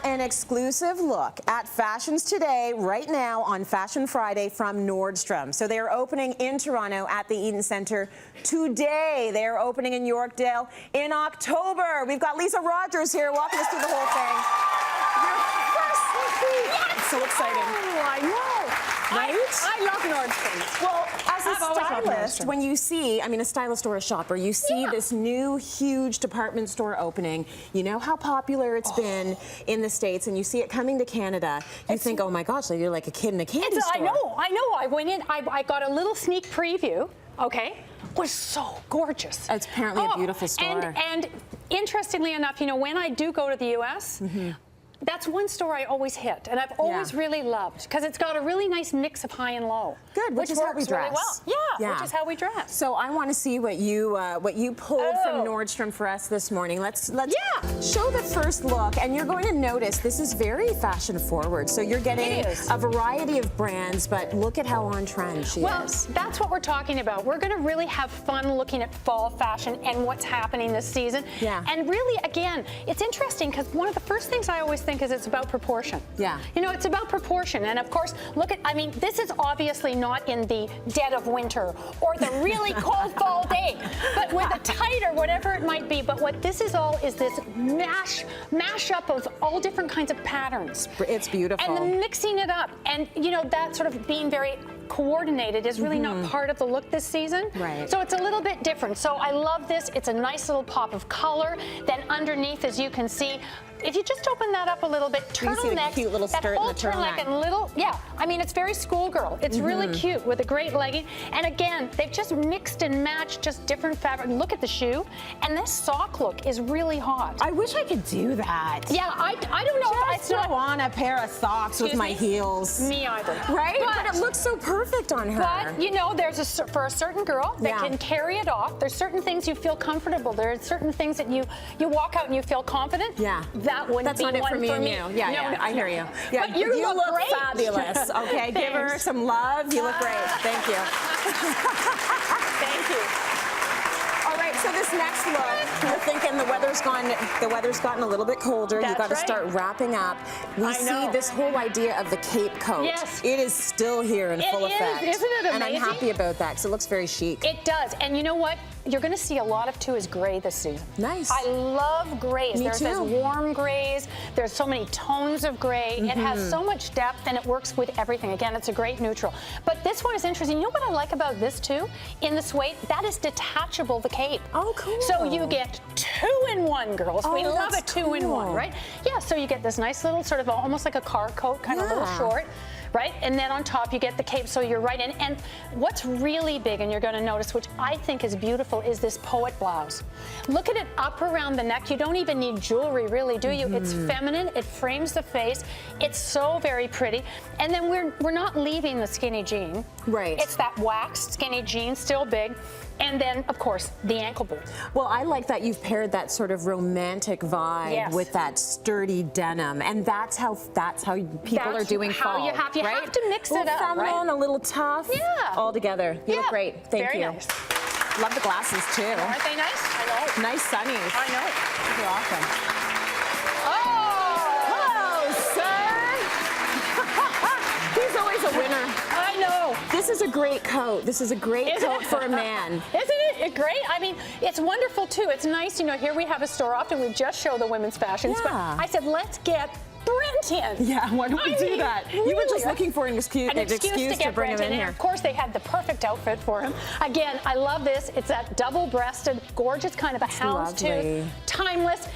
an exclusive look at fashions today, right now on Fashion Friday from Nordstrom. So they are opening in Toronto at the Eaton Centre today. They are opening in Yorkdale in October. We've got Lisa Rogers here walking us through the whole thing. Yes! It's so exciting. Oh, I know. Right? I love Nordstrom. Well, as a stylist, when you see, a stylist or a shopper, you see this new huge department store opening. You know how popular it's been in the States, and you see it coming to Canada. You think, oh my gosh, you're like a kid in a candy store. I know. I went in, I got a little sneak preview, okay? It was so gorgeous. It's apparently a beautiful store. And interestingly enough, when I do go to the U.S., that's one store I always hit, and I've always really loved, because it's got a really nice mix of high and low. Good, which is how we dress. Really well. Yeah, which is how we dress. So I want to see what you pulled from Nordstrom for us this morning. Let's show the first look, and you're going to notice this is very fashion forward. So you're getting a variety of brands, but look at how on trend she is. Well, that's what we're talking about. We're going to really have fun looking at fall fashion and what's happening this season. Yeah. And really, again, it's interesting because one of the first things I always think is it's about proportion. Yeah. It's about proportion. And of course, look at, this is obviously not in the dead of winter or the really cold fall day, but with a tighter, whatever it might be. But what this is all is this mash-up of all different kinds of patterns. It's beautiful. And then mixing it up. And, that sort of being very coordinated is really not part of the look this season. Right. So it's a little bit different. So I love this. It's a nice little pop of color. Then underneath, as you can see, if you just open that up a little bit, turtleneck, cute little skirt that whole and the turtleneck. And little, it's very schoolgirl. It's really cute with a great legging. And again, they've just mixed and matched just different fabric. Look at the shoe. And this sock look is really hot. I wish I could do that. Yeah, I don't know. Just throw on a pair of socks with my heels. Me either. Right? But it looks so perfect on her. But, there's for a certain girl that can carry it off. There's certain things you feel comfortable. There's certain things that you walk out and you feel confident. Yeah. That wouldn't be one for me and you. Yeah, I hear you. Yeah, but you look great. Fabulous. Okay, give her some love. You look great. Thank you. Thank you. All right, so this next look, you're thinking the weather's gotten a little bit colder. That's you got to start wrapping up. We see this whole idea of the cape coat. Yes. It is still here in full effect. Isn't it amazing? And I'm happy about that because it looks very chic. It does. And you know what? You're going to see a lot of too is gray this season. Nice. I love grays. There's those warm grays. There's so many tones of gray. It has so much depth and it works with everything. Again, it's a great neutral. But this one is interesting. You know what I like about this too? In the suede, that is detachable, the cape. Oh, cool. So you get 2-in-1, girls. We love a 2-in-1, right? Yeah, so you get this nice little sort of almost like a car coat, kind of little short. Right? And then on top you get the cape, so you're right in. And what's really big, and you're going to notice, which I think is beautiful, is this poet blouse. Look at it up around the neck. You don't even need jewelry, really, do you? It's feminine. It frames the face. It's so very pretty. And then we're not leaving the skinny jean. Right. It's that waxed skinny jean, still big. And then, of course, the ankle boot. Well, I like that you've paired that sort of romantic vibe with that sturdy denim, and that's how people are doing fall. You have to mix it up, feminine, a little tough, all together. You look great. Thank you. Nice. Love the glasses too. Aren't they nice? I know. Nice sunnies. I know. They're awesome. Oh! Hello, sir. He's always a winner. I know. This is a great coat. This is a great coat for a man. Isn't it great? It's wonderful too. It's nice, here we have a store. Often we just show the women's fashions, but I said, let's get Brent in. Yeah, why don't we do that? Really, you were just looking for an excuse to bring him in here. Of course, they had the perfect outfit for him. Again, I love this. It's that double-breasted, gorgeous kind of a houndstooth, timeless.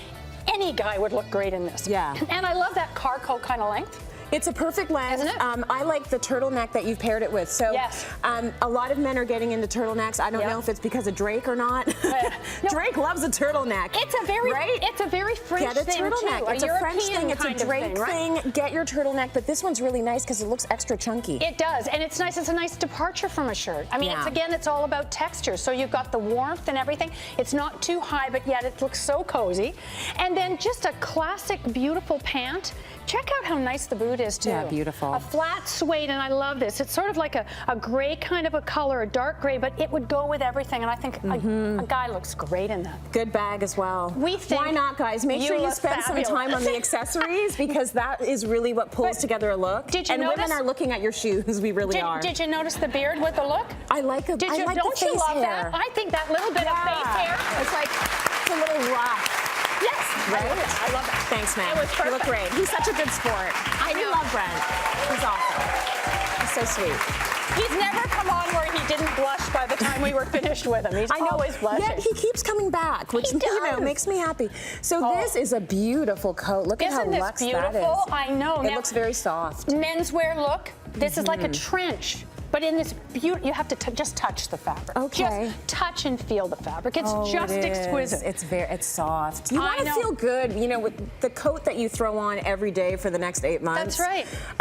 Any guy would look great in this. Yeah. And I love that car coat kind of length. It's a perfect length. Isn't it? I like the turtleneck that you've paired it with. So a lot of men are getting into turtlenecks. I don't know if it's because of Drake or not. No. Drake loves a turtleneck. It's a very French thing too. It's a French thing. It's a Drake thing. Get your turtleneck, but this one's really nice because it looks extra chunky. It does, and it's nice. It's a nice departure from a shirt. It's all about texture. So you've got the warmth and everything. It's not too high, but yet it looks so cozy. And then just a classic, beautiful pant. Check out how nice the boot is too. Yeah, beautiful. A flat suede, and I love this. It's sort of like a gray kind of a color, a dark gray, but it would go with everything, and I think a guy looks great in that. Good bag as well. We think Why not, guys? Make sure you look spend fabulous. some time on the accessories because that is really what pulls together a look. Did you and notice? women are looking at your shoes. We really are. Did you notice the beard with the look? I like a. Did you? I like Don't the face you love hair. that? I think that little bit of face hair. It's like it's a little rough. Yes, Right? I love that. Thanks, man. It was You look perfect. great. He's such a good sport. I know. We love Brent. He's awesome. He's so sweet. He's never come on where he didn't blush by the time we were finished with him. He's always blushing. Yet he keeps coming back, which He does. makes me happy. So this is a beautiful coat. Look at how Isn't this luxe beautiful? that is. I know. It Now, looks very soft. menswear look. This is like a trench. But in this beauty, you have to just touch the fabric. Okay. Just touch and feel the fabric. It's just it is. exquisite. It's soft. You I want to know. feel good, you know, with the coat that you throw on every day for the next 8 months. That's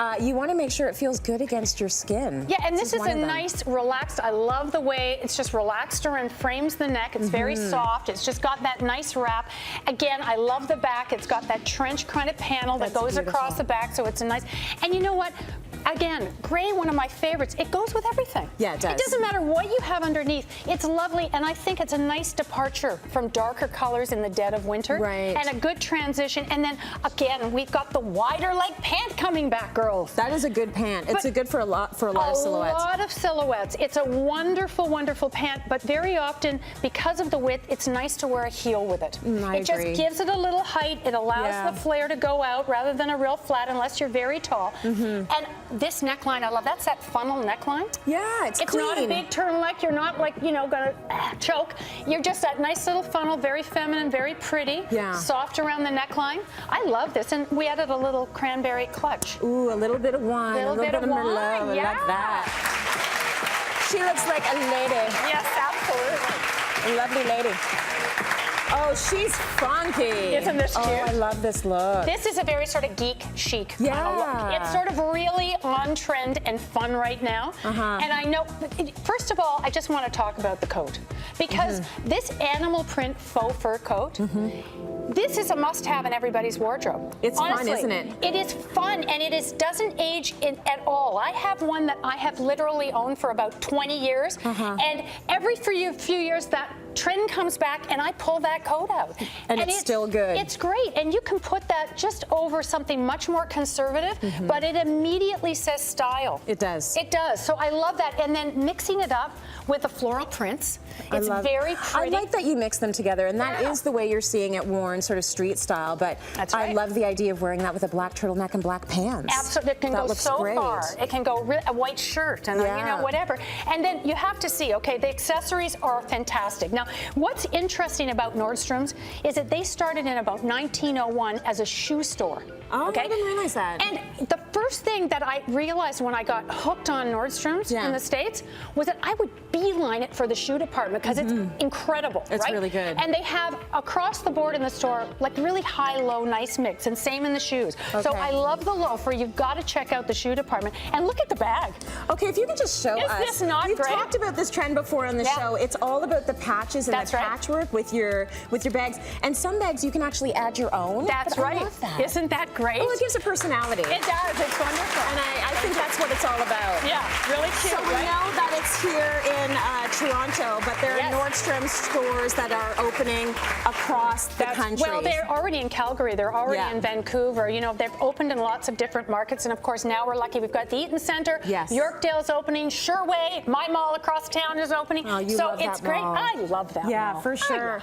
right. You want to make sure it feels good against your skin. Yeah, and this is one a of them. nice, relaxed, I love the way it's just relaxed and frames the neck. It's very soft. It's just got that nice wrap. Again, I love the back. It's got that trench kind of panel that That's goes beautiful. across the back, so it's a nice, and you know what? Again, gray, one of my favorites. It goes with everything. Yeah, it does. It doesn't matter what you have underneath. It's lovely, and I think it's a nice departure from darker colors in the dead of winter. Right. And a good transition. And then, again, we've got the wider leg pant coming back, girls. That is a good pant. It's But a good for a lot of silhouettes. A lot of silhouettes. It's a wonderful, wonderful pant, but very often, because of the width, it's nice to wear a heel with it. I It just agree. gives it a little height. It allows Yeah. the flare to go out rather than a real flat unless you're very tall. And this neckline, I love. That's that funnel neckline. Yeah, it's clean. Not a big turtleneck. You're not like, you know, gonna choke. You're just that nice little funnel, very feminine, very pretty. Yeah. Soft around the neckline. I love this. And we added a little cranberry clutch. Ooh, a little bit of wine, Little a little bit bit of of wine, Merlot. I yeah. like that. She looks like a lady. Yes, absolutely. A lovely lady. Oh, she's funky. Isn't this cute? Oh, I love this look. This is a very sort of geek chic kind of look. Yeah. It's sort of really on trend and fun right now. And I know, first of all, I just want to talk about the coat because this animal print faux fur coat, this is a must-have in everybody's wardrobe. It's fun, Honestly, isn't it? It is fun, and it doesn't age at all. I have one that I have literally owned for about 20 years, and every few years that trend comes back and I pull that coat out. And it's still good. It's great, and you can put that just over something much more conservative, but it immediately says style. It does. It does. So I love that, and then mixing it up with the floral prints. It's very pretty. I like that you mix them together, and that is the way you're seeing it worn, sort of street style. But That's I right. love the idea of wearing that with a black turtleneck and black pants. Absolutely, it can that go looks so great. far. It can go a white shirt and you Yeah. know, whatever. And then you have to see, okay, the accessories are fantastic. Now, what's interesting about Nordstrom's is that they started in about 1901 as a shoe store. Oh, okay? I didn't realize that. And the first thing that I realized when I got hooked on Nordstrom's in the States was that I would beeline it for the shoe department because it's incredible. It's right? really good. And they have across the board in the store like really high, low, nice mix, and same in the shoes. So Okay. I love the loafer. You've got to check out the shoe department and look at the bag. Okay, if you can just show Is us. this not We've great? talked about this trend before on the Yeah. show. It's all about the patches and That's the right. patchwork with your bags. And some bags you can actually add your own. That's but right. I love that. Isn't that great? Oh, it gives a personality. It does. It's wonderful. And I think that's what it's all about. Yeah, really cute. So we right? know that it's here in Toronto, but there Yes. are Nordstrom stores that are opening across the country. Well, they're already in Calgary. They're already in Vancouver. You know, they've opened in lots of different markets. And of course, now we're lucky. We've got the Eaton Centre. Yes. Yorkdale's opening. Sherway, my mall across town is opening. Oh, you so love that it's great. mall. I love that Yeah, mall. for I sure.